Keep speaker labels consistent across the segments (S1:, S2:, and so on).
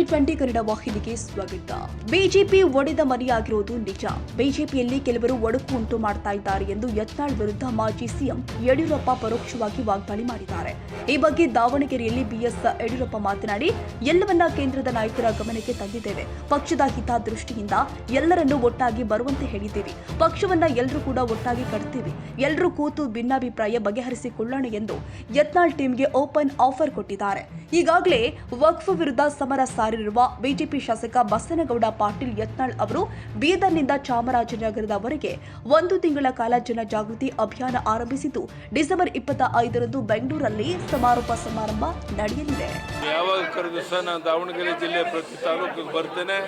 S1: TV20 Kannada ವಾಹಿನಿಗೆ ಸ್ವಾಗತ. BJP ಒಡೆದ ಮನೆಯಾಗಿರುವುದು ನಿಜ. ಬಿಜೆಪಿಯಲ್ಲಿ ಕೆಲವರು ಒಡಕು ಉಂಟು ಮಾಡ್ತಾ ಇದ್ದಾರೆ ಎಂದು ಯತ್ನಾಳ್ ವಿರುದ್ಧ ಮಾಜಿ ಸಿಎಂ ಯಡಿಯೂರಪ್ಪ ಪರೋಕ್ಷವಾಗಿ ವಾಗ್ದಾಳಿ ಮಾಡಿದ್ದಾರೆ. ಈ ಬಗ್ಗೆ ದಾವಣಗೆರೆಯಲ್ಲಿ ಬಿಎಸ್ ಯಡಿಯೂರಪ್ಪ ಮಾತನಾಡಿ, ಎಲ್ಲವನ್ನ ಕೇಂದ್ರದ ನಾಯಕರ ಗಮನಕ್ಕೆ ತಂದಿದ್ದೇವೆ. ಪಕ್ಷದ ಹಿತದೃಷ್ಟಿಯಿಂದ ಎಲ್ಲರನ್ನೂ ಒಟ್ಟಾಗಿ ಬರುವಂತೆ ಹೇಳಿದ್ದೀವಿ. ಪಕ್ಷವನ್ನ ಎಲ್ಲರೂ ಕೂಡ ಒಟ್ಟಾಗಿ ಕಟ್ತೀವಿ. ಎಲ್ಲರೂ ಕೂತು ಭಿನ್ನಾಭಿಪ್ರಾಯ ಬಗೆಹರಿಸಿಕೊಳ್ಳೋಣ ಎಂದು ಯತ್ನಾಳ್ ಟೀಮ್ಗೆ ಓಪನ್ ಆಫರ್ ಕೊಟ್ಟಿದ್ದಾರೆ. ಈಗಾಗಲೇ ವಕ್ಫ್ ವಿರುದ್ಧ ಸಮರ ಸಾರಿರುವ ಬಿಜೆಪಿ ಶಾಸಕ ಬಸನಗೌಡ ಪಾಟೀಲ್ ಯತ್ನಾಳ್ ಅವರು ಬೀದರ್ನಿಂದ ಚಾಮರಾಜನಗರದವರೆಗೆ 1 ತಿಂಗಳ ಕಾಲ ಜನಜಾಗೃತಿ ಅಭಿಯಾನ ಆರಂಭಿಸಿದ್ದು, ಡಿಸೆಂಬರ್ 25ರಂದು ಬೆಂಗಳೂರಲ್ಲಿ ಸಮಾರೋಪ ಸಮಾರಂಭ ನಡೆಯಲಿದೆ.
S2: ಯಾವಾಗ ಕರೆದು ಸಹ ನಾನು ದಾವಣಗೆರೆ ಜಿಲ್ಲೆ ಪ್ರತಿ ತಾಲೂಕಿಗೆ ಬರ್ತೇನೆ.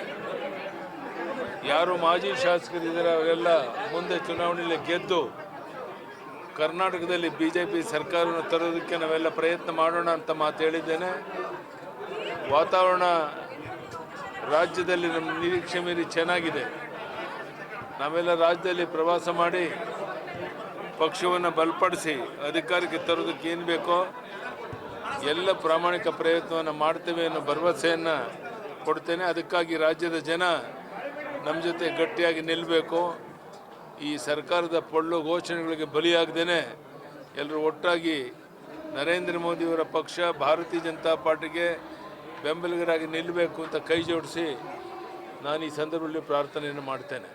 S2: ಯಾರು ಮಾಜಿ ಶಾಸಕರಿದ್ದಾರೆ ಅವರೆಲ್ಲ ಮುಂದೆ ಚುನಾವಣೆಯಲ್ಲಿ ಗೆದ್ದು ಕರ್ನಾಟಕದಲ್ಲಿ ಬಿಜೆಪಿ ಸರ್ಕಾರವನ್ನು ತರೋದಕ್ಕೆ ನಾವೆಲ್ಲ ಪ್ರಯತ್ನ ಮಾಡೋಣ ಅಂತ ಮಾತು ಹೇಳಿದ್ದೇನೆ. ವಾತಾವರಣ ರಾಜ್ಯದಲ್ಲಿ ನಮ್ಮ ನಿರೀಕ್ಷೆ ಮೀರಿ ಚೆನ್ನಾಗಿದೆ. ನಾವೆಲ್ಲ ರಾಜ್ಯದಲ್ಲಿ ಪ್ರವಾಸ ಮಾಡಿ ಪಕ್ಷವನ್ನು ಬಲಪಡಿಸಿ ಅಧಿಕಾರಕ್ಕೆ ತರೋದಕ್ಕೆ ಏನು ಬೇಕೋ ಎಲ್ಲ ಪ್ರಾಮಾಣಿಕ ಪ್ರಯತ್ನವನ್ನು ಮಾಡ್ತೇವೆ ಅನ್ನೋ ಭರವಸೆಯನ್ನು ಕೊಡ್ತೇನೆ. ಅದಕ್ಕಾಗಿ ರಾಜ್ಯದ ಜನ ನಮ್ಮ ಜೊತೆ ಗಟ್ಟಿಯಾಗಿ ನಿಲ್ಲಬೇಕು. ಈ ಸರ್ಕಾರದ ಪೊಳ್ಳು ಘೋಷಣೆಗಳಿಗೆ ಬಲಿಯಾಗದೇನೆ ಎಲ್ಲರೂ ಒಟ್ಟಾಗಿ ನರೇಂದ್ರ ಮೋದಿಯವರ ಪಕ್ಷ ಭಾರತೀಯ ಜನತಾ ಪಾರ್ಟಿಗೆ ಬೆಂಬಲಿಗರಾಗಿ ನಿಲ್ಲಬೇಕು ಅಂತ ಕೈ ಜೋಡಿಸಿ ನಾನು ಈ ಸಂದರ್ಭದಲ್ಲಿ ಪ್ರಾರ್ಥನೆಯನ್ನು ಮಾಡ್ತೇನೆ.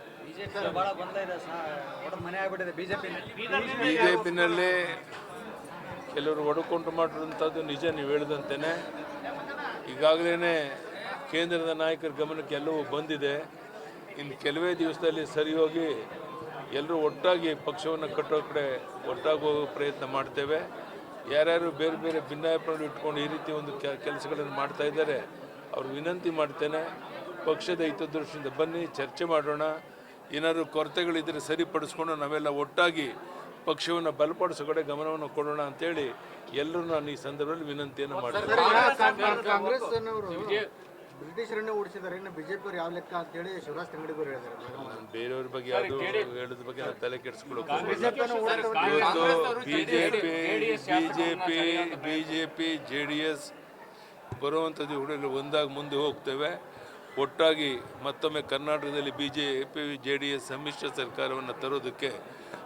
S2: ಬಿಜೆಪಿನಲ್ಲಿ ಕೆಲವರು ಒಡಕೊಂಡು ಮಾಡಿರುವಂಥದ್ದು ನಿಜ, ನೀವು ಹೇಳಿದಂತೆಯೇ. ಈಗಾಗಲೇ ಕೇಂದ್ರದ ನಾಯಕರ ಗಮನಕ್ಕೆ ಎಲ್ಲವೂ ಬಂದಿದೆ. ಇನ್ನು ಕೆಲವೇ ದಿವಸದಲ್ಲಿ ಸರಿ ಹೋಗಿ ಎಲ್ಲರೂ ಒಟ್ಟಾಗಿ ಪಕ್ಷವನ್ನು ಕಟ್ಟೋ ಕಡೆ ಒಟ್ಟಾಗಿ ಹೋಗೋ ಪ್ರಯತ್ನ ಮಾಡ್ತೇವೆ. ಯಾರ್ಯಾರು ಬೇರೆ ಬೇರೆ ಭಿನ್ನಾಭಿಪ್ರಾಯ ಇಟ್ಕೊಂಡು ಈ ರೀತಿ ಒಂದು ಕೆಲಸಗಳನ್ನು ಮಾಡ್ತಾ ಇದ್ದಾರೆ, ಅವ್ರು ವಿನಂತಿ ಮಾಡ್ತೇನೆ, ಪಕ್ಷದ ಹಿತದೃಷ್ಟಿಯಿಂದ ಬನ್ನಿ, ಚರ್ಚೆ ಮಾಡೋಣ. ಏನಾದರೂ ಕೊರತೆಗಳಿದ್ದರೆ ಸರಿಪಡಿಸ್ಕೊಂಡು ನಾವೆಲ್ಲ ಒಟ್ಟಾಗಿ ಪಕ್ಷವನ್ನು ಬಲಪಡಿಸೋ ಕಡೆ ಗಮನವನ್ನು ಕೊಡೋಣ ಅಂತೇಳಿ ಎಲ್ಲರೂ ನಾನು ಈ ಸಂದರ್ಭದಲ್ಲಿ ವಿನಂತಿಯನ್ನು ಮಾಡ್ತೇನೆ.
S3: ಬ್ರಿಟಿಷರನ್ನೇ ಓಡಿಸಿದ್ದಾರೆ, ಇನ್ನು ಬಿಜೆಪಿ ಯಾವ ಲೆಕ್ಕ ಅಂತೇಳಿ ಶಿವರಾಜ್ ತಂಗಡಿಗರು ಹೇಳಿದ್ದಾರೆ.
S2: ನಾನು ಬೇರೆಯವ್ರ ಬಗ್ಗೆ ಯಾವುದು ಹೇಳಿದ ಬಗ್ಗೆ ನಾನು ತಲೆ ಕೆಡಿಸ್ಕೊಳ್ಳೋಕೆ ಬಿಜೆಪಿ JDS ಬರುವಂಥದ್ದು ಹುಡುಗರು ಒಂದಾಗಿ ಮುಂದೆ ಹೋಗ್ತೇವೆ. ಒಟ್ಟಾಗಿ ಮತ್ತೊಮ್ಮೆ ಕರ್ನಾಟಕದಲ್ಲಿ BJP JDS ಸಮ್ಮಿಶ್ರ ಸರ್ಕಾರವನ್ನು ತರೋದಕ್ಕೆ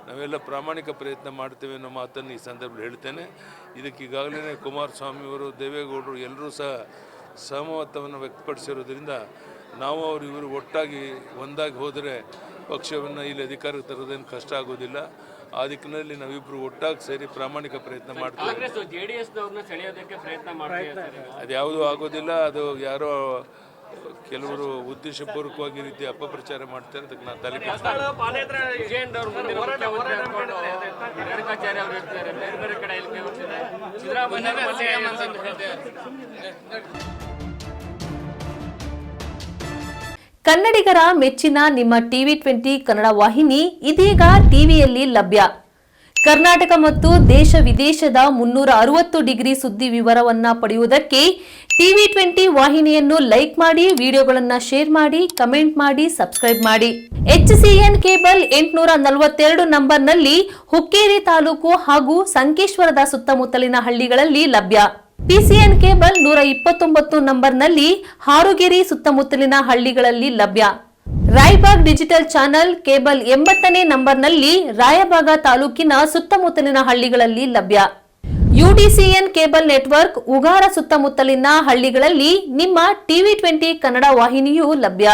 S2: ನಾವೆಲ್ಲ ಪ್ರಾಮಾಣಿಕ ಪ್ರಯತ್ನ ಮಾಡ್ತೇವೆ ಅನ್ನೋ ಮಾತನ್ನು ಈ ಸಂದರ್ಭದಲ್ಲಿ ಹೇಳ್ತೇನೆ. ಇದಕ್ಕೆ ಈಗಾಗಲೇ ಕುಮಾರಸ್ವಾಮಿಯವರು, ದೇವೇಗೌಡರು ಎಲ್ಲರೂ ಸಹ ಸಹಮತವನ್ನು ವ್ಯಕ್ತಪಡಿಸಿರೋದ್ರಿಂದ ನಾವು ಅವರು ಇವರು ಒಟ್ಟಾಗಿ ಒಂದಾಗಿ ಹೋದರೆ ಪಕ್ಷವನ್ನು ಇಲ್ಲಿ ಅಧಿಕಾರಕ್ಕೆ ತರೋದೇನು ಕಷ್ಟ ಆಗೋದಿಲ್ಲ. ಆ ದಿಕ್ಕಿನಲ್ಲಿ ನಾವಿಬ್ಬರು ಒಟ್ಟಾಗಿ ಸೇರಿ ಪ್ರಾಮಾಣಿಕ ಪ್ರಯತ್ನ ಮಾಡ್ತೀವಿ. ಅದು ಯಾವುದೂ ಆಗೋದಿಲ್ಲ. ಅದು ಯಾರೋ ಕೆಲವರು ಉದ್ದೇಶಪೂರ್ವಕವಾಗಿ ರೀತಿ ಅಪಪ್ರಚಾರ ಮಾಡ್ತಾರೆ. ಅದಕ್ಕೆ ನಾನು ತಲೆ
S4: ಕನ್ನಡಿಗರ ಮೆಚ್ಚಿನ ನಿಮ್ಮ TV20 ಕನ್ನಡ ವಾಹಿನಿ ಇದೀಗ ಟಿವಿಯಲ್ಲಿ ಲಭ್ಯ. ಕರ್ನಾಟಕ ಮತ್ತು ದೇಶ ವಿದೇಶದ 360 ಡಿಗ್ರಿ ಸುದ್ದಿ ವಿವರವನ್ನ ಪಡೆಯುವುದಕ್ಕೆ TV20 ವಾಹಿನಿಯನ್ನು ಲೈಕ್ ಮಾಡಿ, ವಿಡಿಯೋಗಳನ್ನು ಶೇರ್ ಮಾಡಿ, ಕಮೆಂಟ್ ಮಾಡಿ, ಸಬ್ಸ್ಕ್ರೈಬ್ ಮಾಡಿ. HCN ಕೇಬಲ್ 842 ನಂಬರ್ನಲ್ಲಿ ಹುಕ್ಕೇರಿ ತಾಲೂಕು ಹಾಗೂ ಸಂಕೇಶ್ವರದ ಸುತ್ತಮುತ್ತಲಿನ ಹಳ್ಳಿಗಳಲ್ಲಿ ಲಭ್ಯ. PCN ಕೇಬಲ್ 129 ನಂಬರ್ನಲ್ಲಿ ಹಾರುಗೆರೆ ಸುತ್ತಮುತ್ತಲಿನ ಹಳ್ಳಿಗಳಲ್ಲಿ ಲಭ್ಯ. ರಾಯಬಾಗ್ ಡಿಜಿಟಲ್ ಚಾನೆಲ್ ಕೇಬಲ್ 80ನೇ ನಂಬರ್ನಲ್ಲಿ ರಾಯಬಾಗ ತಾಲೂಕಿನ ಸುತ್ತಮುತ್ತಲಿನ ಹಳ್ಳಿಗಳಲ್ಲಿ ಲಭ್ಯ. UDCN ಕೇಬಲ್ ನೆಟ್ವರ್ಕ್ ಉಗಾರ ಸುತ್ತಮುತ್ತಲಿನ ಹಳ್ಳಿಗಳಲ್ಲಿ ನಿಮ್ಮ TV20 ಕನ್ನಡ ವಾಹಿನಿಯೂ ಲಭ್ಯ.